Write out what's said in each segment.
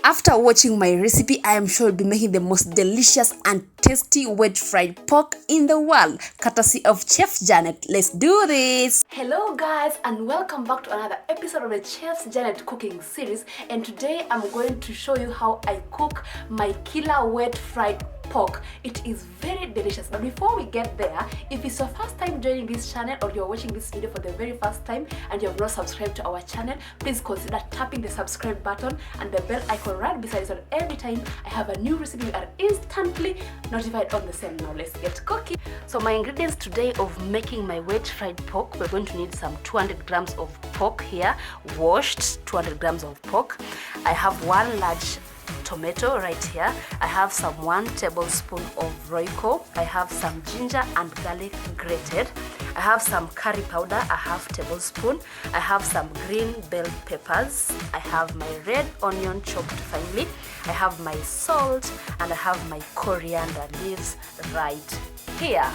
After watching my recipe, I am sure you'll be making the most delicious and tasty wet fried pork in the world, courtesy of Chef Janet. Let's do this! Hello guys, and welcome back to another episode of the Chef Janet cooking series. And today I'm going to show you how I cook my killer wet fried pork. It is very delicious, but before we get there, if it's your first time joining this channel or you're watching this video for the very first time and you have not subscribed to our channel, please consider tapping the subscribe button and the bell icon right beside it, so that every time I have a new recipe you are instantly notified on the same. Now let's get cooking. So my ingredients today of making my wet fried pork, we're going to need some 200 grams of pork here, washed 200 grams of pork. I have one large tomato right here. I have some 1 tablespoon of Royco. I have some ginger and garlic grated. I have some curry powder, a half tablespoon. I have some green bell peppers. I have my red onion chopped finely. I have my salt and I have my coriander leaves right here.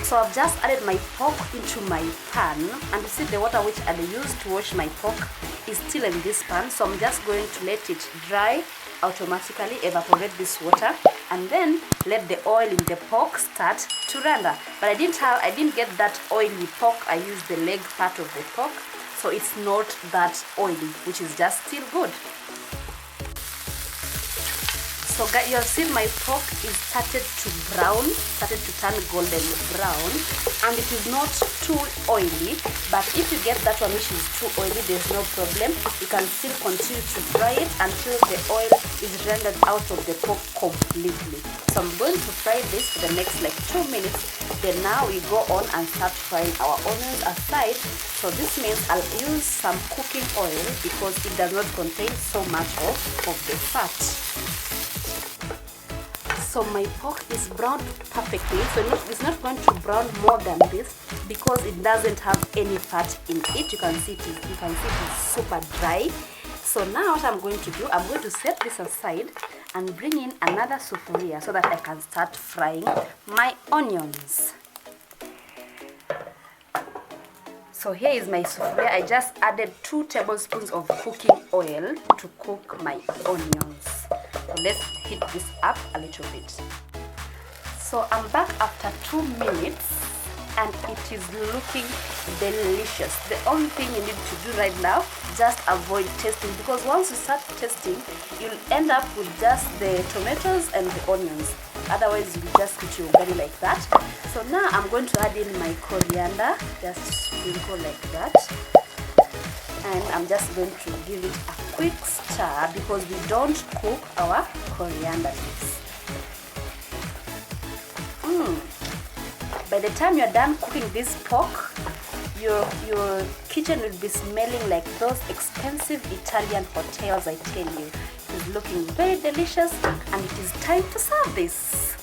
So I've just added my pork into my pan, and you see the water which I used to wash my pork is still in this pan, so I'm just going to let it dry automatically, evaporate this water, and then let the oil in the pork start to render. But I didn't get that oily pork. I used the leg part of the pork, so it's not that oily, which is just still good. So guys, you have seen my pork is started to turn golden brown, and it is not too oily. But if you get that one which is too oily, there's no problem. You can still continue to fry it until the oil is rendered out of the pork completely. So I'm going to fry this for the next like 2 minutes. Then now we go on and start frying our onions aside. So this means I'll use some cooking oil because it does not contain so much of the fat. So my pork is browned perfectly, so it's not going to brown more than this because it doesn't have any fat in it. You can see it is super dry. So now what I'm going to do, I'm going to set this aside and bring in another sufuria so that I can start frying my onions. So here is my sufuria. I just added 2 tablespoons of cooking oil to cook my onions. So let's heat this up a little bit. So I'm back after 2 minutes and it is looking delicious. The only thing you need to do right now, just avoid tasting, because once you start tasting, you'll end up with just the tomatoes and the onions. Otherwise, you'll just eat your ugali like that. So now I'm going to add in my coriander, just sprinkle like that. And I'm just going to give it a quick stir because we don't cook our coriander leaves. By the time you're done cooking this pork, your kitchen will be smelling like those expensive Italian hotels, I tell you. It's looking very delicious and it is time to serve this.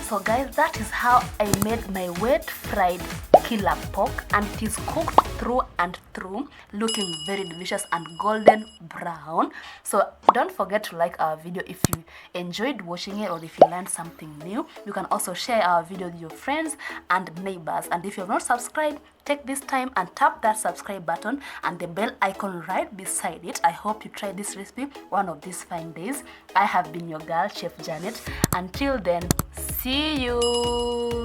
So guys, that is how I made my wet fried killer pork, and it is cooked through and through, looking very delicious and golden brown. So don't forget to like our video if you enjoyed watching it or if you learned something new. You can also share our video with your friends and neighbors, and if you have not subscribed, take this time and tap that subscribe button and the bell icon right beside it. I hope you try this recipe one of these fine days. I have been your girl, Chef Janet. Until then, see you.